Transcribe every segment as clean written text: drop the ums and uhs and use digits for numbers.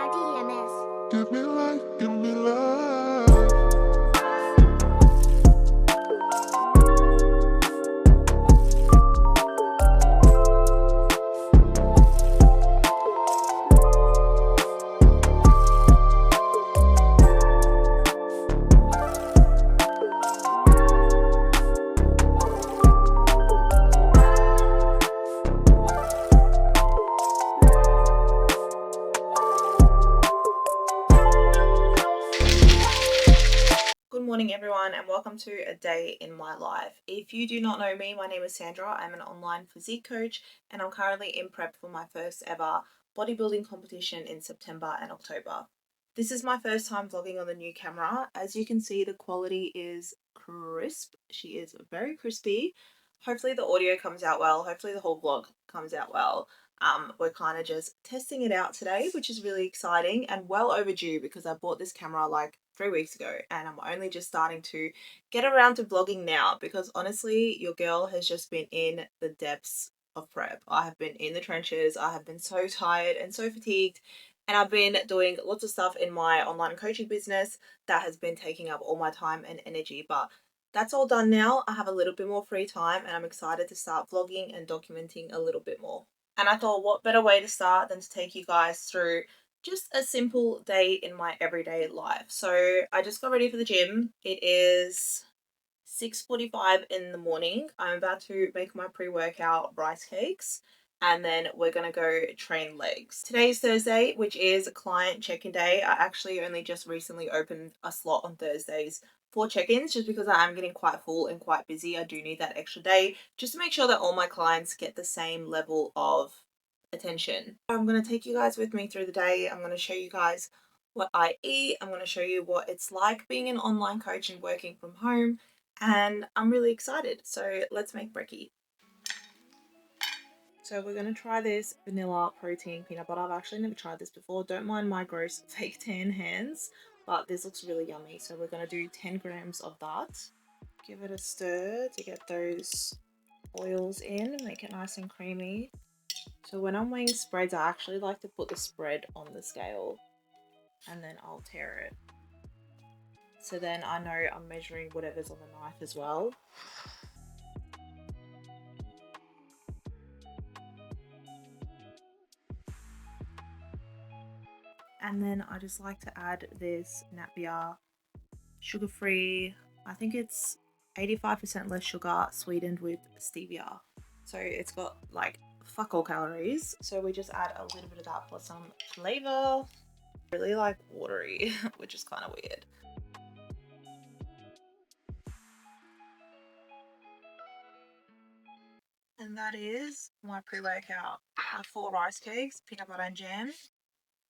RDMS. Give me life, give me life. Good morning everyone and welcome to a day in my life. If you do not know me, my name is Sandra. I'm an online physique coach and I'm currently in prep for my first ever bodybuilding competition in September and October. This is my first time vlogging on the new camera. As you can see, the quality is crisp. She is very crispy. Hopefully the audio comes out well. Hopefully the whole vlog comes out well. We're kind of just testing it out today, which is really exciting and well overdue because I bought this camera like 3 weeks ago and I'm only just starting to get around to vlogging now because honestly, your girl has just been in the depths of prep. I have been in the trenches. I have been so tired and so fatigued, and I've been doing lots of stuff in my online coaching business that has been taking up all my time and energy. But that's all done now. I have a little bit more free time and I'm excited to start vlogging and documenting a little bit more. And I thought, what better way to start than to take you guys through just a simple day in my everyday life. So I just got ready for the gym. It is 6:45 in the morning. I'm about to make my pre-workout rice cakes and then we're going to go train legs. Today's Thursday, which is client check-in day. I actually only just recently opened a slot on Thursdays for check-ins just because I am getting quite full and quite busy. I do need that extra day just to make sure that all my clients get the same level of attention. I'm going to take you guys with me through the day. I'm going to show you guys what I eat. I'm going to show you what it's like being an online coach and working from home. And I'm really excited. So let's make brekkie. So we're going to try this vanilla protein peanut butter. I've actually never tried this before. Don't mind my gross fake tan hands, but this looks really yummy. So we're going to do 10 grams of that. Give it a stir to get those oils in, make it nice and creamy. So when I'm weighing spreads, I actually like to put the spread on the scale and then I'll tear it. So then I know I'm measuring whatever's on the knife as well. And then I just like to add this Napier sugar-free, I think it's 85% less sugar, sweetened with stevia. So it's got like fuck all calories. So we just add a little bit of that for some flavor. Really like watery, which is kind of weird. And that is my pre-workout. I have 4 rice cakes, peanut butter and jam,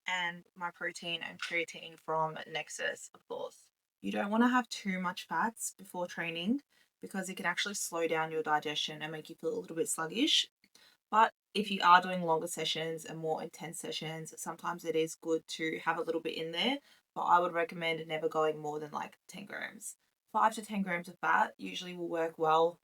and my protein and creatine from Nexus, of course. You don't want to have too much fats before training because it can actually slow down your digestion and make you feel a little bit sluggish. But if you are doing longer sessions and more intense sessions, sometimes it is good to have a little bit in there, but I would recommend never going more than like 10 grams. 5 to 10 grams of fat usually will work well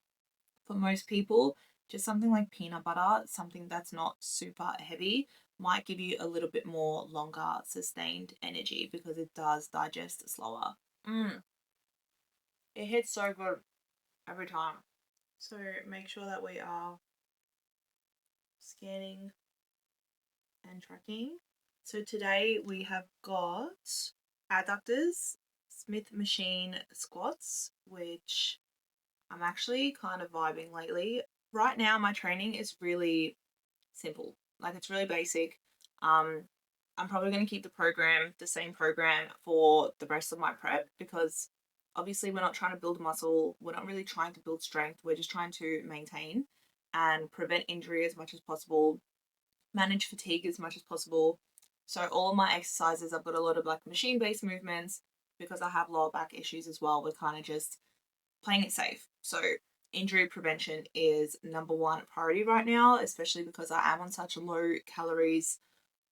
for most people. Just something like peanut butter, something that's not super heavy, might give you a little bit more longer sustained energy because it does digest slower. It hits so good every time. So make sure that we are scanning and tracking. So today we have got adductors, Smith machine squats, which I'm actually kind of vibing lately. Right now my training is really simple. Like it's really basic. I'm probably going to keep the same program for the rest of my prep because obviously we're not trying to build muscle. We're not really trying to build strength. We're just trying to maintain and prevent injury as much as possible, manage fatigue as much as possible. So all of my exercises, I've got a lot of like machine-based movements because I have lower back issues as well. We're kind of just playing it safe. So injury prevention is number 1 priority right now, especially because I am on such low calories.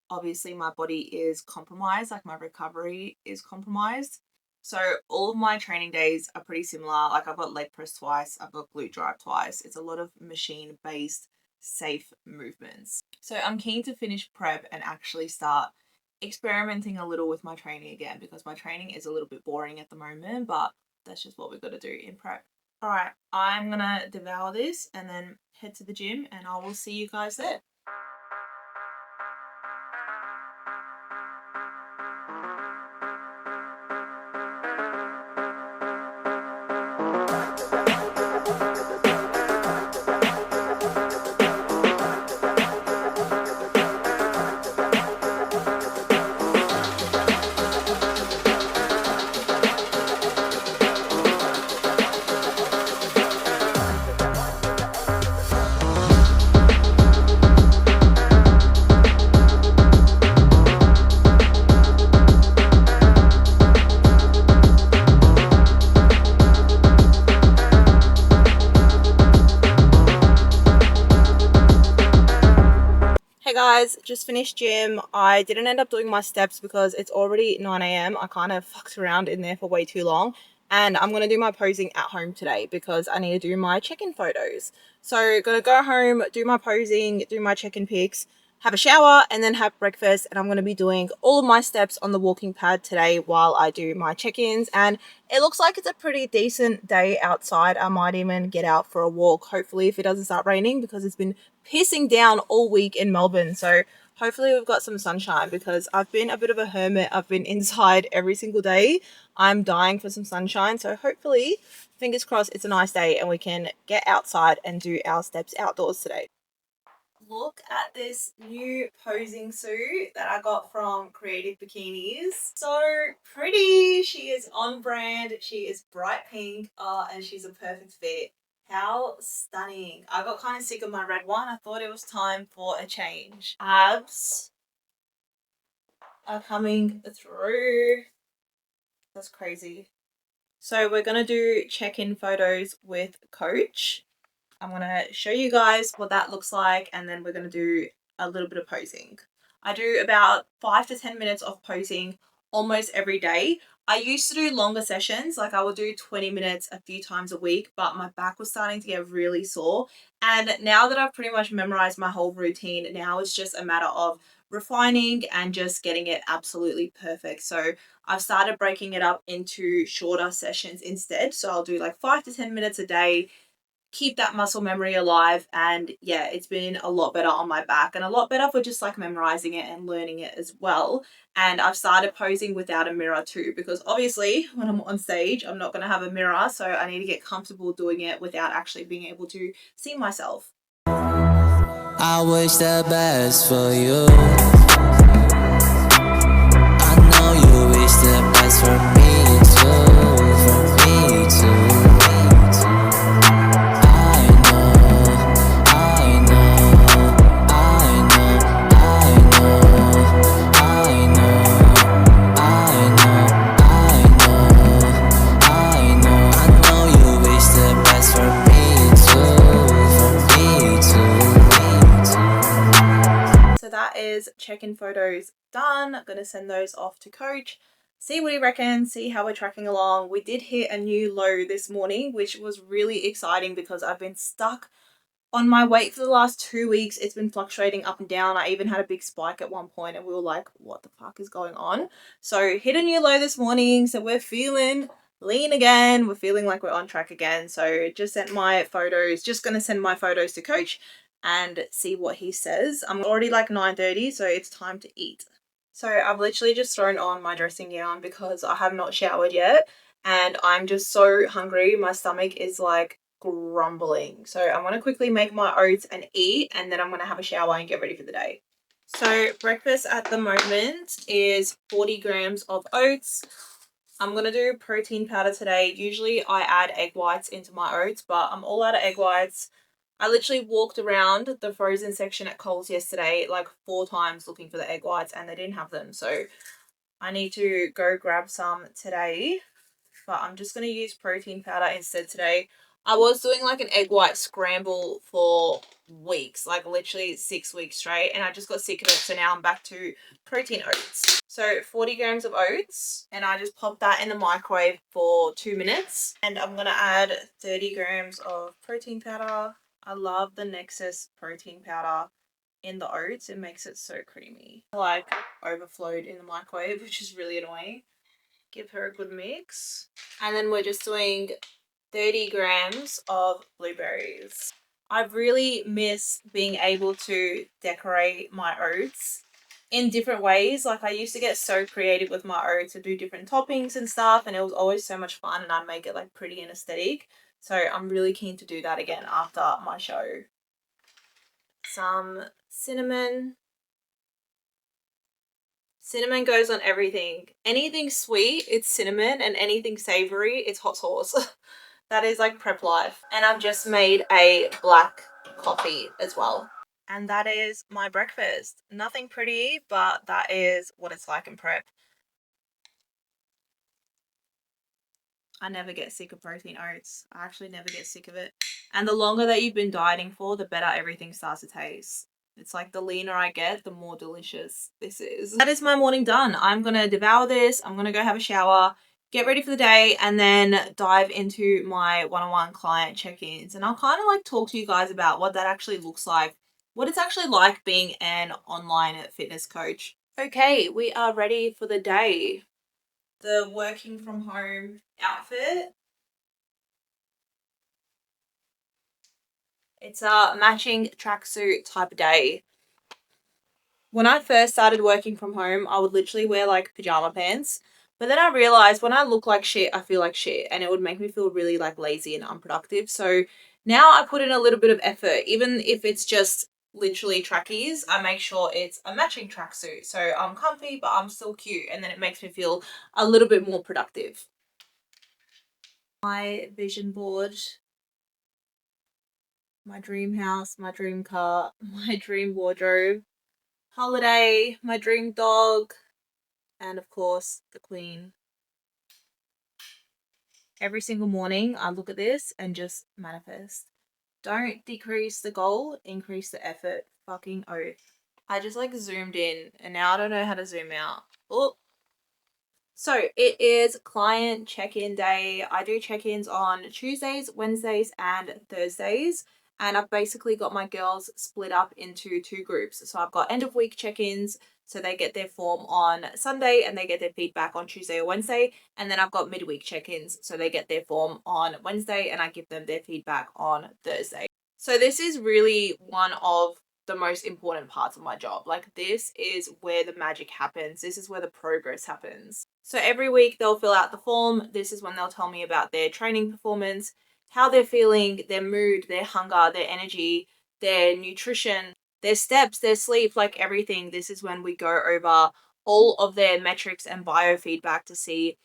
Obviously my body is compromised, like my recovery is compromised. So all of my training days are pretty similar. Like I've got leg press twice, I've got glute drive twice. It's a lot of machine based safe movements. So I'm keen to finish prep and actually start experimenting a little with my training again because my training is a little bit boring at the moment, but that's just what we've got to do in prep. All right, I'm gonna devour this and then head to the gym, and I will see you guys there. Hey guys, just finished gym. I didn't end up doing my steps because it's already 9 a.m. I kind of fucked around in there for way too long. And I'm going to do my posing at home today because I need to do my check-in photos. So going to go home, do my posing, do my check-in pics, have a shower, and then have breakfast. And I'm going to be doing all of my steps on the walking pad today while I do my check-ins. And it looks like it's a pretty decent day outside. I might even get out for a walk, hopefully, if it doesn't start raining, because it's been pissing down all week in Melbourne. So hopefully we've got some sunshine because I've been a bit of a hermit. I've been inside every single day. I'm dying for some sunshine. So hopefully, fingers crossed, it's a nice day and we can get outside and do our steps outdoors today. Look at this new posing suit that I got from Creative Bikinis. So pretty. She is on brand. She is bright pink. And she's a perfect fit. How stunning. I got kind of sick of my red one. I thought it was time for a change. Abs are coming through. That's crazy. So we're going to do check-in photos with Coach. I'm going to show you guys what that looks like, and then we're going to do a little bit of posing. I do about 5 to 10 minutes of posing almost every day. I used to do longer sessions, like I would do 20 minutes a few times a week, but my back was starting to get really sore. And now that I've pretty much memorized my whole routine, now it's just a matter of refining and just getting it absolutely perfect. So I've started breaking it up into shorter sessions instead. So I'll do like 5 to 10 minutes a day, keep that muscle memory alive, and yeah, it's been a lot better on my back and a lot better for just like memorizing it and learning it as well. And I've started posing without a mirror too, because obviously when I'm on stage I'm not going to have a mirror, so I need to get comfortable doing it without actually being able to see myself. I wish the best for you. I know you wish the best for me too, for me too. I know, I know, I know, I know, I know, I know, I know you wish the best for me too, for me too. So that is check-in photos done. I'm going to send those off to Coach, see what he reckons, see how we're tracking along. We did hit a new low this morning, which was really exciting because I've been stuck on my weight for the last 2 weeks. It's been fluctuating up and down. I even had a big spike at one point and we were like, what the fuck is going on? So hit a new low this morning. So we're feeling lean again. We're feeling like we're on track again. So just sent my photos, just going to send my photos to Coach and see what he says. I'm already like 9:30, so it's time to eat. So I've literally just thrown on my dressing gown because I have not showered yet and I'm just so hungry. My stomach is like grumbling. So I'm going to quickly make my oats and eat, and then I'm going to have a shower and get ready for the day. So breakfast at the moment is 40 grams of oats. I'm going to do protein powder today. Usually I add egg whites into my oats, but I'm all out of egg whites. I literally walked around the frozen section at Coles yesterday like 4 times looking for the egg whites and they didn't have them. So I need to go grab some today, but I'm just going to use protein powder instead today. I was doing like an egg white scramble for weeks, like literally 6 weeks straight, and I just got sick of it. So now I'm back to protein oats. So 40 grams of oats, and I just pop that in the microwave for 2 minutes. And I'm going to add 30 grams of protein powder. I love the Nexus protein powder. in the oats. It makes it so creamy. Like overflowed in the microwave, which is really annoying. Give her a good mix. And then we're just doing 30 grams of blueberries. I really miss being able to decorate my oats in different ways. Like I used to get so creative with my oats and do different toppings and stuff, and it was always so much fun, and I'd make it like pretty and aesthetic. So I'm really keen to do that again after my show. Some cinnamon. Cinnamon goes on everything. Anything sweet, it's cinnamon, and anything savory, it's hot sauce. That is like prep life. And I've just made a black coffee as well. And that is my breakfast. Nothing pretty, but that is what it's like in prep. I never get sick of protein oats. I actually never get sick of it. And the longer that you've been dieting for, the better everything starts to taste. It's like the leaner I get, the more delicious this is. That is my morning done. I'm going to devour this. I'm going to go have a shower, get ready for the day, and then dive into my one-on-one client check-ins. And I'll kind of like talk to you guys about what that actually looks like, what it's actually like being an online fitness coach. Okay, we are ready for the day. The working from home outfit. It's a matching tracksuit type of day. When I first started working from home, I would literally wear like pajama pants. But then I realized when I look like shit, I feel like shit. And it would make me feel really like lazy and unproductive. So now I put in a little bit of effort. Even if it's just literally trackies, I make sure it's a matching tracksuit. So I'm comfy, but I'm still cute. And then it makes me feel a little bit more productive. My vision board. My dream house, my dream car, my dream wardrobe, holiday, my dream dog, and of course, the Queen. Every single morning, I look at this and just manifest. Don't decrease the goal, increase the effort. Fucking oath. I just like zoomed in and now I don't know how to zoom out. Oh. So it is client check-in day. I do check-ins on Tuesdays, Wednesdays, and Thursdays. And I've basically got my girls split up into two groups. So I've got end of week check-ins. So they get their form on Sunday and they get their feedback on Tuesday or Wednesday. And then I've got midweek check-ins. So they get their form on Wednesday and I give them their feedback on Thursday. So this is really one of the most important parts of my job. Like this is where the magic happens. This is where the progress happens. So every week they'll fill out the form. This is when they'll tell me about their training performance, how they're feeling, their mood, their hunger, their energy, their nutrition, their steps, their sleep, like everything. This is when we go over all of their metrics and biofeedback to see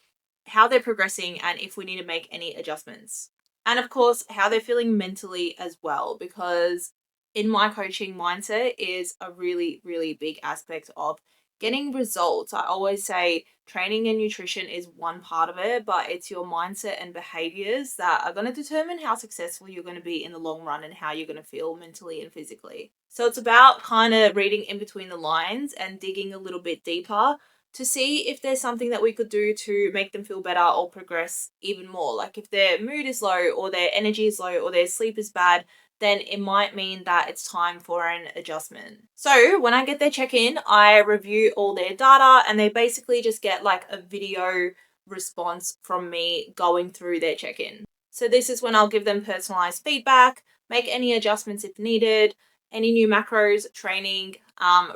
how they're progressing and if we need to make any adjustments. And of course, how they're feeling mentally as well, because in my coaching, mindset is a really, really big aspect of getting results. I always say training and nutrition is one part of it, but it's your mindset and behaviors that are going to determine how successful you're going to be in the long run and how you're going to feel mentally and physically. So it's about kind of reading in between the lines and digging a little bit deeper to see if there's something that we could do to make them feel better or progress even more. Like if their mood is low or their energy is low or their sleep is bad, then it might mean that it's time for an adjustment. So when I get their check-in, I review all their data and they basically just get like a video response from me going through their check-in. So this is when I'll give them personalized feedback, make any adjustments if needed, any new macros, training,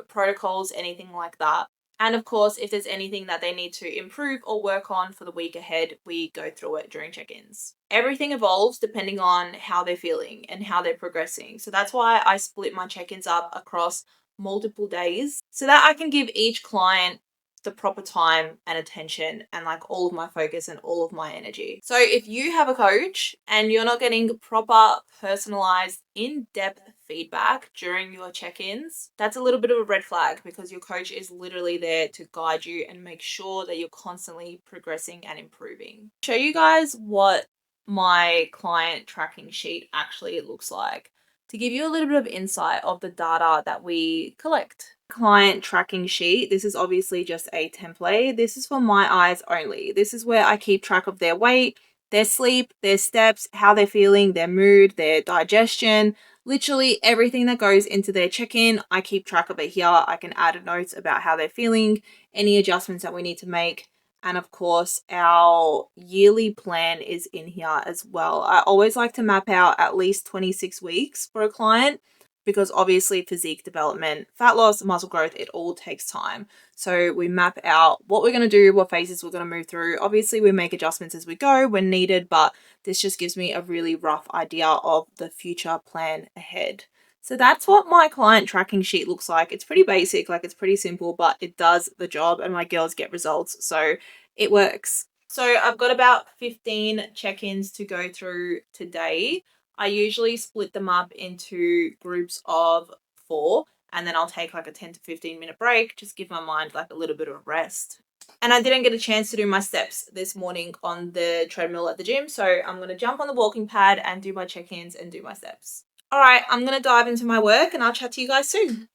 protocols, anything like that. And of course, if there's anything that they need to improve or work on for the week ahead, we go through it during check-ins. Everything evolves depending on how they're feeling and how they're progressing. So that's why I split my check-ins up across multiple days so that I can give each client the proper time and attention and like all of my focus and all of my energy. So if you have a coach and you're not getting proper personalized in-depth feedback during your check-ins, that's a little bit of a red flag because your coach is literally there to guide you and make sure that you're constantly progressing and improving. Show you guys what my client tracking sheet actually looks like to give you a little bit of insight of the data that we collect. Client tracking sheet. This is obviously just a template. This is for my eyes only. This is where I keep track of their weight, their sleep, their steps, how they're feeling, their mood, their digestion, Literally everything that goes into their check-in, I keep track of it here. I can add notes about how they're feeling, any adjustments that we need to make. And of course, our yearly plan is in here as well. I always like to map out at least 26 weeks for a client because obviously physique development, fat loss, muscle growth, it all takes time. So we map out what we're going to do, what phases we're going to move through. Obviously, we make adjustments as we go when needed, but this just gives me a really rough idea of the future plan ahead. So that's what my client tracking sheet looks like. It's pretty basic, like it's pretty simple, but it does the job and my girls get results. So it works. So I've got about 15 check-ins to go through today. I usually split them up into groups of 4 and then I'll take like a 10 to 15 minute break, just give my mind like a little bit of a rest. And I didn't get a chance to do my steps this morning on the treadmill at the gym, so I'm going to jump on the walking pad and do my check-ins and do my steps. All right, I'm going to dive into my work and I'll chat to you guys soon.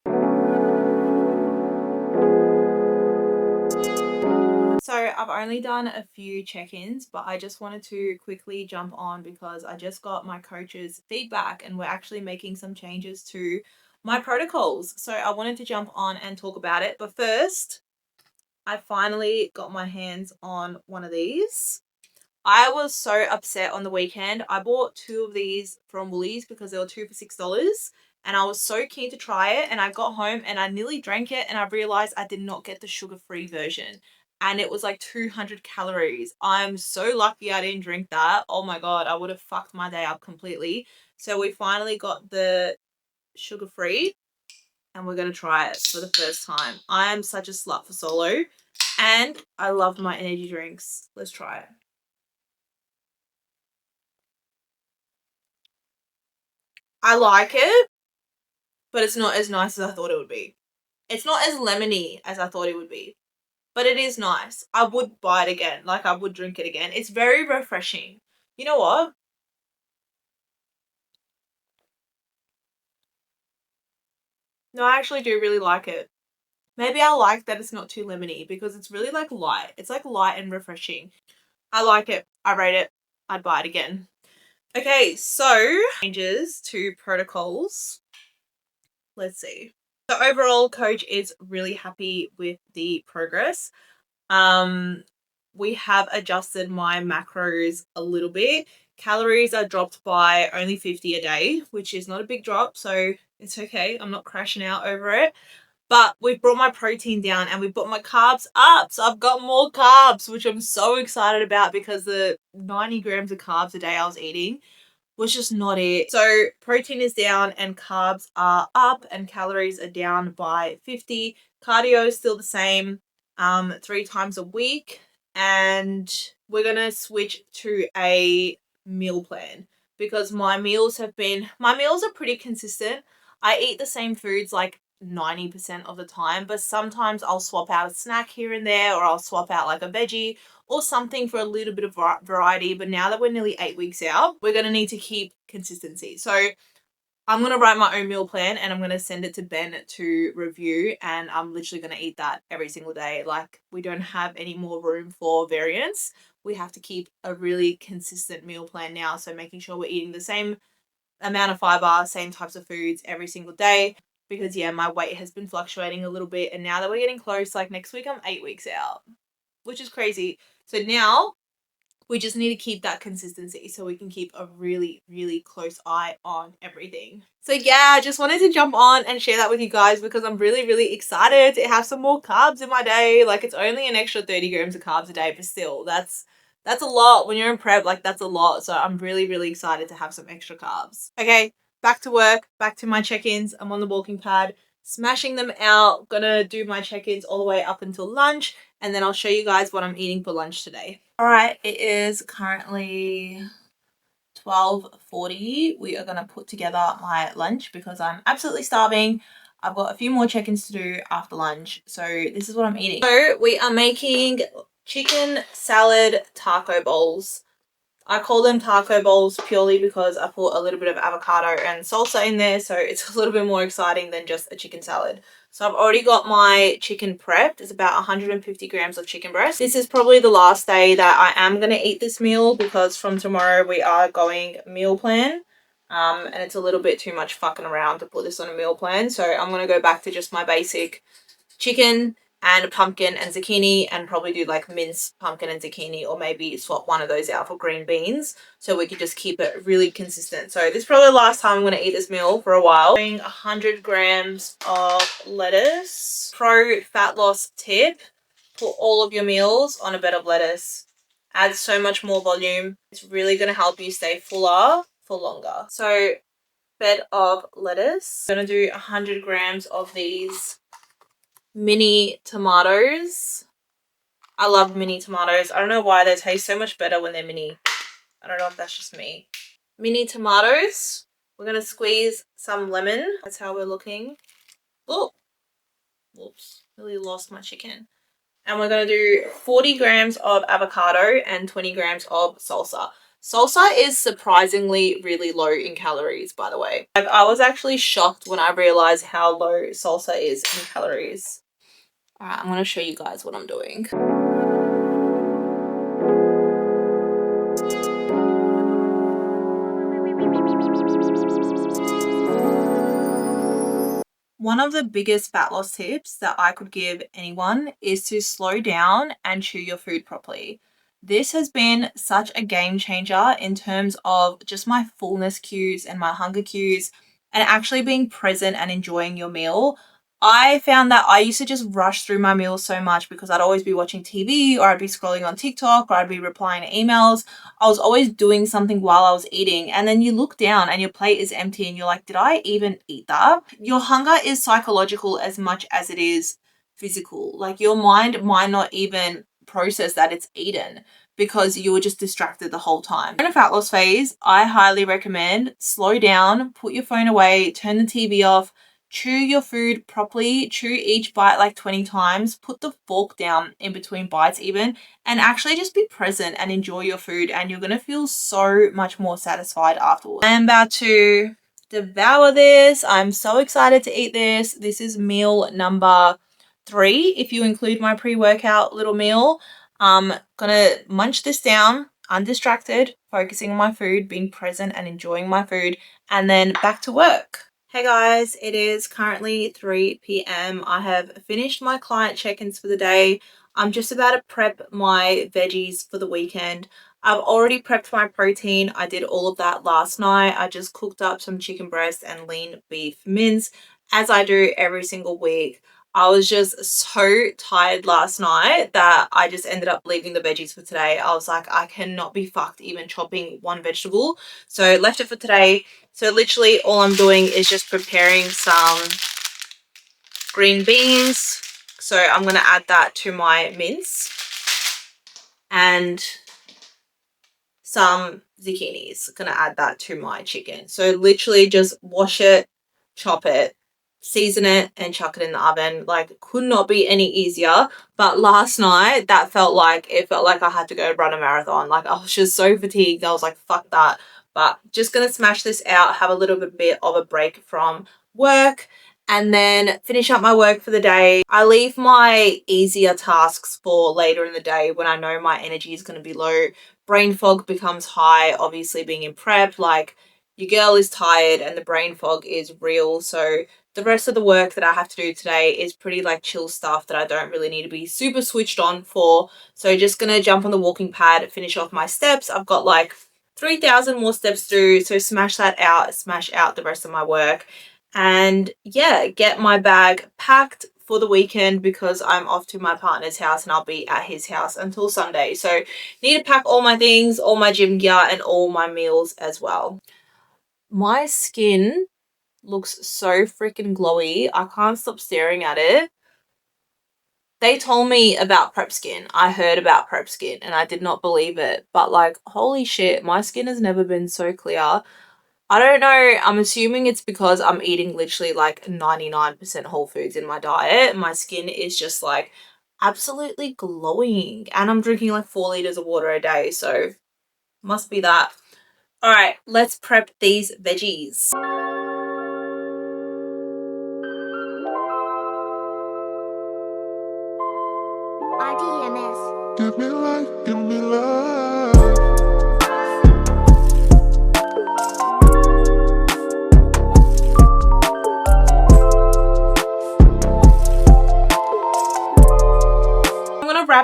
So I've only done a few check-ins, but I just wanted to quickly jump on because I just got my coach's feedback and we're actually making some changes to my protocols. So I wanted to jump on and talk about it. But first, I finally got my hands on one of these. I was so upset on the weekend. I bought 2 of these from Woolies because they were 2 for $6. And I was so keen to try it. And I got home and I nearly drank it. And I realized I did not get the sugar-free version. And it was like 200 calories. I'm so lucky I didn't drink that. Oh my God, I would have fucked my day up completely. So we finally got the sugar-free. And we're going to try it for the first time. I am such a slut for Solo. And I love my energy drinks. Let's try it. I like it, but it's not as nice as I thought it would be. It's not as lemony as I thought it would be, but it is nice. I would buy it again. Like, I would drink it again. It's very refreshing. You know what? No, I actually do really like it. Maybe I like that it's not too lemony because it's really like light. It's like light and refreshing. I like it. I rate it. I'd buy it again. Okay, so changes to protocols. Let's see. So overall, coach is really happy with the progress. We have adjusted my macros a little bit. Calories are dropped by only 50 a day, which is not a big drop, so it's okay. I'm not crashing out over it. But we've brought my protein down and we've brought my carbs up. So I've got more carbs, which I'm so excited about because the 90 grams of carbs a day I was eating was just not it. So protein is down and carbs are up and calories are down by 50. Cardio is still the same, 3 times a week. And we're going to switch to a meal plan because my meals are pretty consistent. I eat the same foods like 90% of the time, but sometimes I'll swap out a snack here and there, or I'll swap out like a veggie or something for a little bit of variety. But now that we're nearly 8 weeks out, we're going to need to keep consistency. So I'm going to write my own meal plan and I'm going to send it to Ben to review, and I'm literally going to eat that every single day. Like, we don't have any more room for variance. We have to keep a really consistent meal plan now. So making sure we're eating the same amount of fiber, same types of foods every single day. Because yeah, my weight has been fluctuating a little bit, and now that we're getting close, like next week I'm 8 weeks out, which is crazy. So now we just need to keep that consistency so we can keep a really, really close eye on everything. So yeah, I just wanted to jump on and share that with you guys because I'm really, really excited to have some more carbs in my day. Like, it's only an extra 30 grams of carbs a day, but still, that's a lot. When you're in prep, like, that's a lot. So I'm really, really excited to have some extra carbs. Okay, back to work, back to my check-ins. I'm on the walking pad, smashing them out. Gonna do my check-ins all the way up until lunch, and then I'll show you guys what I'm eating for lunch today. All right, it is currently 12:40. We are going to put together my lunch because I'm absolutely starving. I've got a few more check-ins to do after lunch. So this is what I'm eating. So we are making chicken salad taco bowls. I call them taco bowls purely because I put a little bit of avocado and salsa in there, so it's a little bit more exciting than just a chicken salad. So I've already got my chicken prepped. It's about 150 grams of chicken breast. This is probably the last day that I am going to eat this meal because from tomorrow we are going meal plan. And it's a little bit too much fucking around to put this on a meal plan. So I'm going to go back to just my basic chicken and pumpkin and zucchini, and probably do like minced pumpkin and zucchini, or maybe swap one of those out for green beans, so we can just keep it really consistent. So this is probably the last time I'm going to eat this meal for a while. Doing 100 grams of lettuce. Pro fat loss tip: put all of your meals on a bed of lettuce. Adds so much more volume. It's really going to help you stay fuller for longer. So bed of lettuce. I'm going to do 100 grams of these mini tomatoes. I love mini tomatoes. I don't know why they taste so much better when they're mini. I don't know if that's just me. Mini tomatoes. We're going to squeeze some lemon. That's how we're looking. Oh, whoops. Really lost my chicken. And we're going to do 40 grams of avocado and 20 grams of salsa. Salsa is surprisingly really low in calories, by the way. I was actually shocked when I realized how low salsa is in calories. Alright, I'm going to show you guys what I'm doing. One of the biggest fat loss tips that I could give anyone is to slow down and chew your food properly. This has been such a game changer in terms of just my fullness cues and my hunger cues, and actually being present and enjoying your meal. I found that I used to just rush through my meals so much because I'd always be watching TV, or I'd be scrolling on TikTok, or I'd be replying to emails. I was always doing something while I was eating, and then you look down and your plate is empty and you're like, did I even eat that? Your hunger is psychological as much as it is physical. Like, your mind might not even process that it's eaten because you were just distracted the whole time. In a fat loss phase, I highly recommend slow down, put your phone away, turn the TV off, chew your food properly, chew each bite like 20 times, put the fork down in between bites even, and actually just be present and enjoy your food, and you're going to feel so much more satisfied afterwards. I'm about to devour this. I'm so excited to eat this. This is meal number 3 if you include my pre-workout little meal. I'm gonna munch this down undistracted, focusing on my food, being present and enjoying my food, and then back to work. Hey guys, it is currently 3 p.m. I have finished my client check-ins for the day. I'm just about to prep my veggies for the weekend. I've already prepped my protein. I did all of that last night. I just cooked up some chicken breast and lean beef mince, as I do every single week. I was just so tired last night that I just ended up leaving the veggies for today. I was like, I cannot be fucked even chopping one vegetable. So left it for today. So literally all I'm doing is just preparing some green beans. So I'm going to add that to my mince, and some zucchinis. Going to add that to my chicken. So literally just wash it, chop it, season it, and chuck it in the oven. Like, could not be any easier. But last night it felt like I had to go run a marathon. Like, I was just so fatigued. I was like, fuck that. But just gonna smash this out, have a little bit of a break from work, and then finish up my work for the day. I leave my easier tasks for later in the day when I know my energy is going to be low. Brain fog becomes high, obviously being in prep. Like, your girl is tired and the brain fog is real. So the rest of the work that I have to do today is pretty like chill stuff that I don't really need to be super switched on for. So just gonna jump on the walking pad, finish off my steps. I've got like 3,000 more steps to do, so smash that out, smash out the rest of my work, and yeah, get my bag packed for the weekend because I'm off to my partner's house and I'll be at his house until Sunday. So need to pack all my things, all my gym gear, and all my meals as well. My skin looks so freaking glowy. I can't stop staring at it. They told me about prep skin. I heard about prep skin and I did not believe it. But like, holy shit, my skin has never been so clear. I don't know. I'm assuming it's because I'm eating literally like 99% whole foods in my diet. My skin is just like absolutely glowing. And I'm drinking like 4 liters of water a day. So must be that. All right, let's prep these veggies. Give me life, give me love.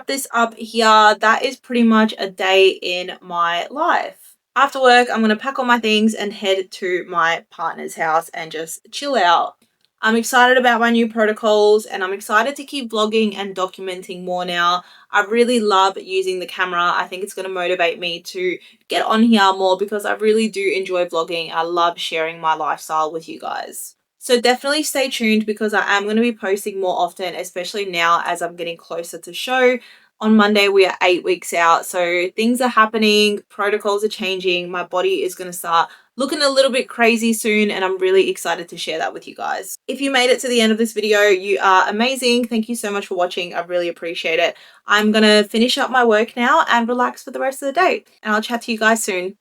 wrap this up here. That is pretty much a day in my life. After work, I'm going to pack all my things and head to my partner's house and just chill out. I'm excited about my new protocols and I'm excited to keep vlogging and documenting more now. I really love using the camera. I think it's going to motivate me to get on here more because I really do enjoy vlogging. I love sharing my lifestyle with you guys. So definitely stay tuned because I am going to be posting more often, especially now as I'm getting closer to show. On Monday, we are 8 weeks out. So things are happening, protocols are changing. My body is going to start looking a little bit crazy soon and I'm really excited to share that with you guys. If you made it to the end of this video, you are amazing. Thank you so much for watching. I really appreciate it. I'm going to finish up my work now and relax for the rest of the day and I'll chat to you guys soon.